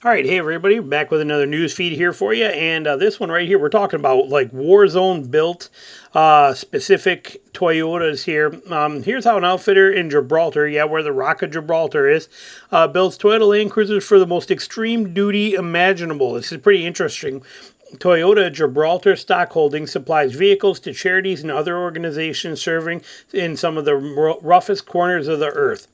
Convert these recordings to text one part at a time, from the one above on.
All right, hey everybody, back with another news feed here for you, and this one right here, we're talking about like war zone built specific Toyotas here. Here's how an outfitter in Gibraltar, yeah, where the Rock of Gibraltar is, builds Toyota Land Cruisers for the most extreme duty imaginable. This is pretty interesting. Toyota Gibraltar Stockholding supplies vehicles to charities and other organizations serving in some of the roughest corners of the earth.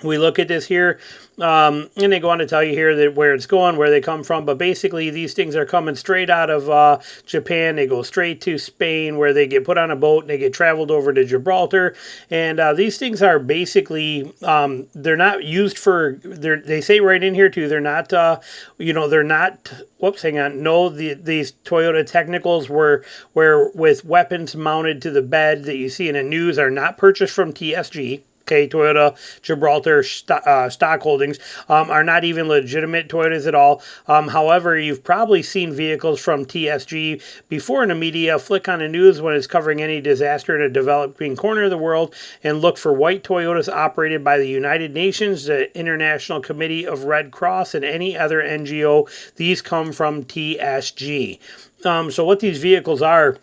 We look at this here, and they go on to tell you here that where it's going, where they come from. But basically, these things are coming straight out of Japan. They go straight to Spain, where they get put on a boat and they get traveled over to Gibraltar. And these things are basically, they're not used for. They say right in here too. They're not, they're not. Whoops, hang on. No, these Toyota Technicals were with weapons mounted to the bed that you see in the news are not purchased from TSG. Okay, Toyota Gibraltar stock holdings are not even legitimate Toyotas at all. However, you've probably seen vehicles from TSG before in the media. Flick on the news when it's covering any disaster in a developing corner of the world and look for white Toyotas operated by the United Nations, the International Committee of Red Cross, and any other NGO. These come from TSG. So what these vehicles are,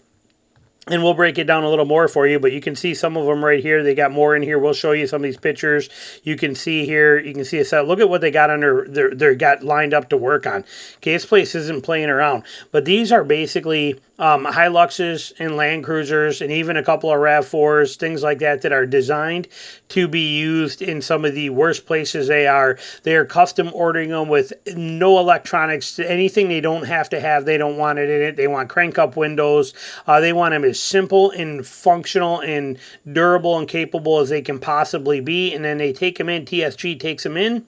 and we'll break it down a little more for you, but you can see some of them right here. They got more in here. We'll show you some of these pictures. You can see here, you can see a set. Look at what they got under, they're got lined up to work on. Okay, this place isn't playing around. But these are basically Hiluxes and Land Cruisers and even a couple of RAV4s, things like that, that are designed to be used in some of the worst places they are. They are custom ordering them with no electronics, anything they don't have to have. They don't want it in it. They want crank up windows. They want them as simple and functional and durable and capable as they can possibly be. And then they take them in. TSG takes them in,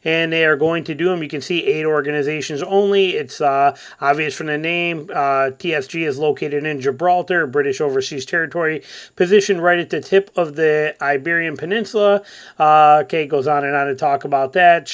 and they are going to do them. You can see 8 organizations only. It's obvious from the name. TSG is located in Gibraltar, British Overseas Territory, positioned right at the tip of the Iberian Peninsula. Okay, goes on and on to talk about that.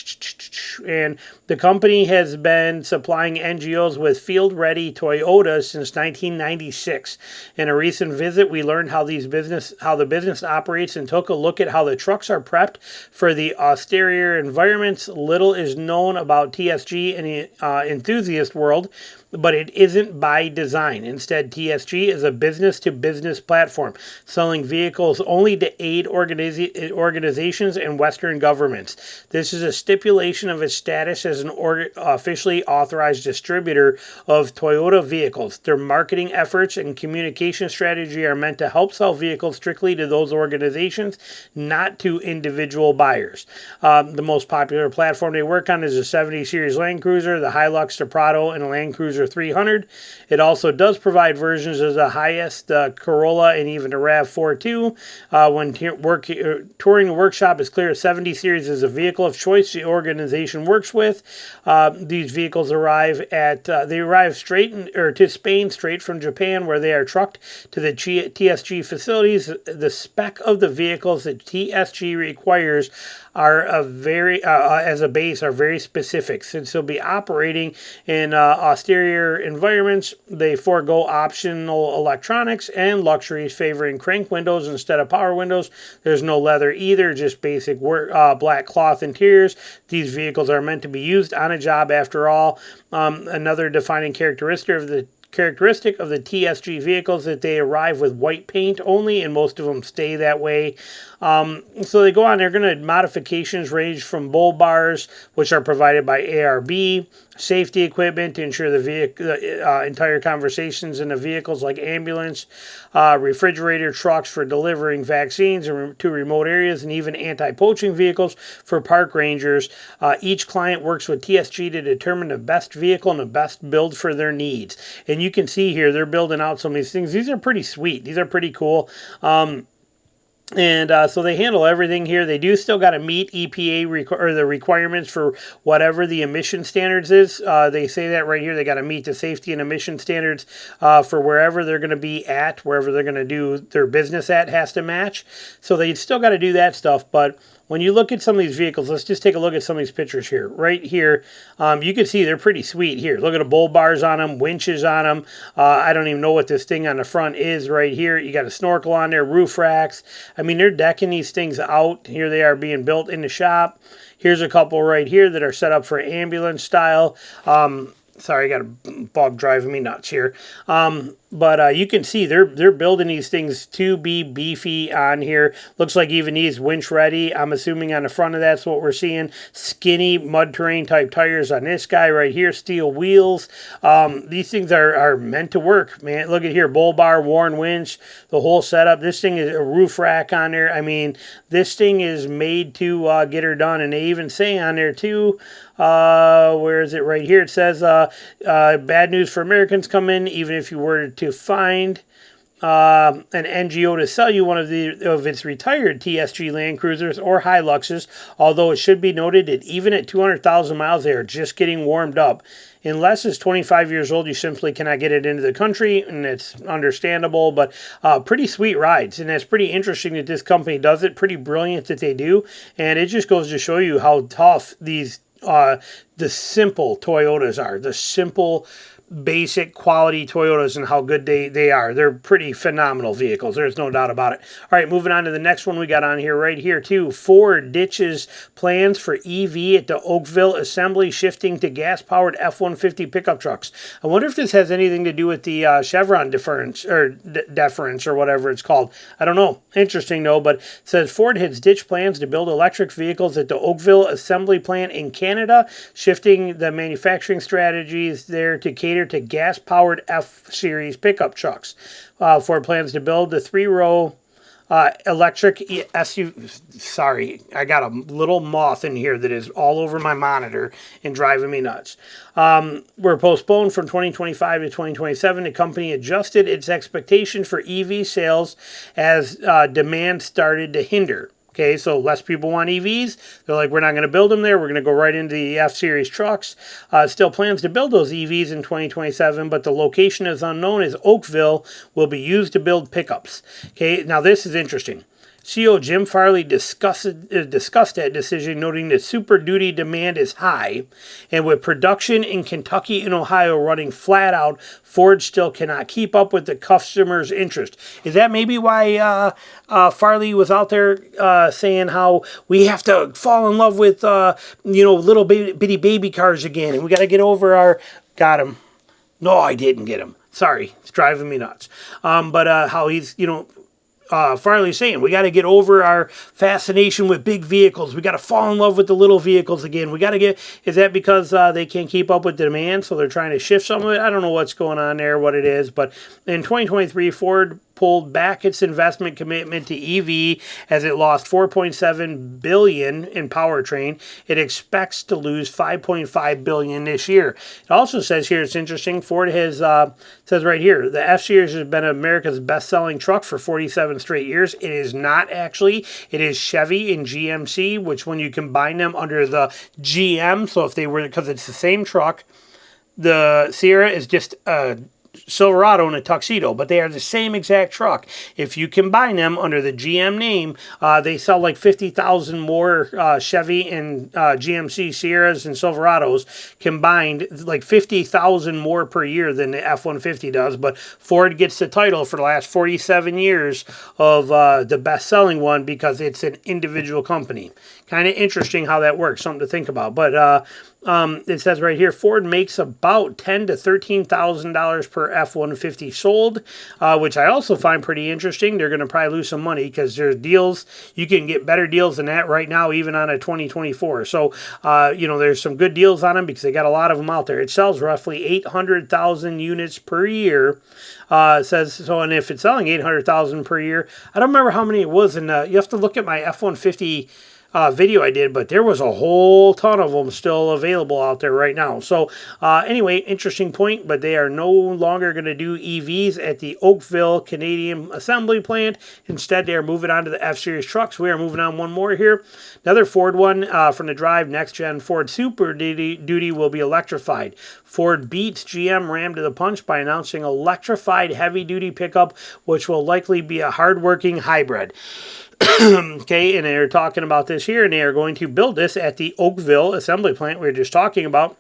And the company has been supplying NGOs with field-ready Toyotas since 1996. In a recent visit, we learned how the business operates and took a look at how the trucks are prepped for the austere environments. Little is known about TSG in the enthusiast world, but it isn't by design. Instead, TSG is a business-to-business platform, selling vehicles only to aid organizations and Western governments. This is a stipulation of its status as an officially authorized distributor of Toyota vehicles. Their marketing efforts and communication strategy are meant to help sell vehicles strictly to those organizations, not to individual buyers. The most popular platform they work on is the 70 Series Land Cruiser, the Hilux, the Prado, and the Land Cruiser 300. It also does provide versions of the highest Corolla and even the RAV4 too. When touring the workshop, it's clear 70 Series is a vehicle of choice the organization works with. These vehicles arrive to Spain straight from Japan, where they are trucked to the TSG facilities. The spec of the vehicles that TSG requires are as a base are very specific. Since they'll be operating in austere environments, they forego optional electronics and luxuries, favoring crank windows instead of power windows. There's no leather either, just basic black cloth interiors. These vehicles are meant to be used on a job after all. Another defining characteristic of the TSG vehicles that they arrive with white paint only, and most of them stay that way. So they go on. They're going to modifications range from bull bars, which are provided by ARB, safety equipment to ensure the entire conversations in the vehicles, like ambulance, refrigerator trucks for delivering vaccines to remote areas, and even anti-poaching vehicles for park rangers. Each client works with TSG to determine the best vehicle and the best build for their needs. And you can see here, they're building out some of these things. These are pretty sweet. These are pretty cool. So they handle everything here. They do still got to meet EPA or the requirements for whatever the emission standards is. They say that right here. They got to meet the safety and emission standards for wherever they're going to be at, wherever they're going to do their business at has to match. So they still got to do that stuff. But when you look at some of these vehicles, let's just take a look at some of these pictures here. Right here, you can see they're pretty sweet here. Look at the bull bars on them, winches on them. I don't even know what this thing on the front is right here. You got a snorkel on there, roof racks. I mean, they're decking these things out. Here they are being built in the shop. Here's a couple right here that are set up for ambulance style. Sorry, I got a bug driving me nuts here. But you can see they're building these things to be beefy on here. Looks like even these winch ready. I'm assuming on the front of that's what we're seeing. Skinny mud terrain type tires on this guy right here. Steel wheels. These things are meant to work, man. Look at here. Bull bar, worn winch, the whole setup. This thing is a roof rack on there. I mean, this thing is made to get her done. And they even say on there too, where is it right here? It says, bad news for Americans come in, even if you were to find an NGO to sell you one of its retired TSG Land Cruisers or Hiluxes, although it should be noted that even at 200,000 miles, they are just getting warmed up. Unless it's 25 years old, you simply cannot get it into the country, and it's understandable, but pretty sweet rides, and it's pretty interesting that this company does it, pretty brilliant that they do, and it just goes to show you how tough these the simple Toyotas are, the simple basic quality Toyotas, and how good they are. They're pretty phenomenal vehicles. There's no doubt about it. All right, moving on to the next one we got on here right here too. Ford ditches plans for EV at the Oakville assembly, shifting to gas-powered F-150 pickup trucks. I wonder if this has anything to do with the Chevron deference or whatever it's called. I don't know. Interesting though, but it says Ford has ditched plans to build electric vehicles at the Oakville assembly plant in Canada, shifting the manufacturing strategies there to cater to gas-powered F-Series pickup trucks. Ford plans to build the 3-row electric SUV. Sorry, I got a little moth in here that is all over my monitor and driving me nuts. Were postponed from 2025 to 2027. The company adjusted its expectation for EV sales as demand started to hinder. Okay, so less people want EVs. They're like, we're not going to build them there. We're going to go right into the F-Series trucks. Still plans to build those EVs in 2027, but the location is unknown, as Oakville will be used to build pickups. Okay, now this is interesting. CEO Jim Farley discussed that decision, noting that Super Duty demand is high, and with production in Kentucky and Ohio running flat out, Ford still cannot keep up with the customer's interest. Is that maybe why Farley was out there saying how we have to fall in love with little bitty baby cars again, and we got to get over our... Got him. No, I didn't get him. Sorry, it's driving me nuts. But how he's Farley's saying we got to get over our fascination with big vehicles. We got to fall in love with the little vehicles again. We got to get... Is that because they can't keep up with demand, so they're trying to shift some of it? I don't know what's going on there, what it is. But in 2023, Ford pulled back its investment commitment to EV as it lost $4.7 billion in powertrain. It expects to lose $5.5 billion this year. It also says here, it's interesting, Ford has, says right here, the F-Series has been America's best-selling truck for 47 straight years. It is not actually. It is Chevy and GMC, which when you combine them under the GM, so if they were, because it's the same truck, the Sierra is just a Silverado and a Tuxedo, but they are the same exact truck. If you combine them under the GM name, they sell like 50,000 more Chevy and GMC Sierras and Silverados combined, like 50,000 more per year than the F-150 does. But Ford gets the title for the last 47 years of the best-selling one because it's an individual company. Kind of interesting how that works, something to think about. But it says right here, Ford makes about $10,000 to $13,000 per F-150 sold, which I also find pretty interesting. They're going to probably lose some money because there's deals. You can get better deals than that right now, even on a 2024. So, there's some good deals on them because they got a lot of them out there. It sells roughly 800,000 units per year. It says so, and if it's selling 800,000 per year, I don't remember how many it was. And you have to look at my F-150 video I did, but there was a whole ton of them still available out there right now. So anyway, interesting point, but they are no longer going to do EVs at the Oakville Canadian Assembly Plant. Instead, they are moving on to the F-Series trucks. We are moving on one more here. Another Ford one from the Drive Next Gen Ford Super Duty will be electrified. Ford beats GM Ram to the punch by announcing electrified heavy-duty pickup, which will likely be a hard-working hybrid. Okay, and they're talking about this here, and they are going to build this at the Oakville assembly plant we were just talking about.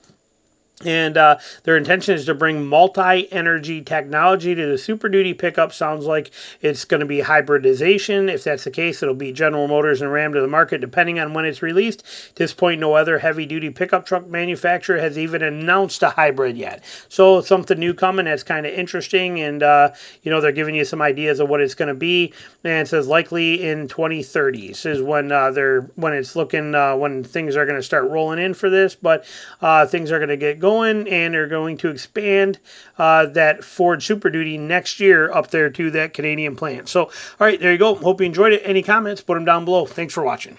And their intention is to bring multi-energy technology to the Super Duty pickup. Sounds like it's going to be hybridization. If that's the case, it'll be General Motors and Ram to the market, depending on when it's released. At this point, no other heavy-duty pickup truck manufacturer has even announced a hybrid yet. So something new coming that's kind of interesting, and they're giving you some ideas of what it's going to be. And it says likely in 2030s is when it's looking when things are going to start rolling in for this, but things are going to get going, and they're going to expand that Ford Super Duty next year up there to that Canadian plant. So, all right, there you go. Hope you enjoyed it. Any comments, put them down below. Thanks for watching.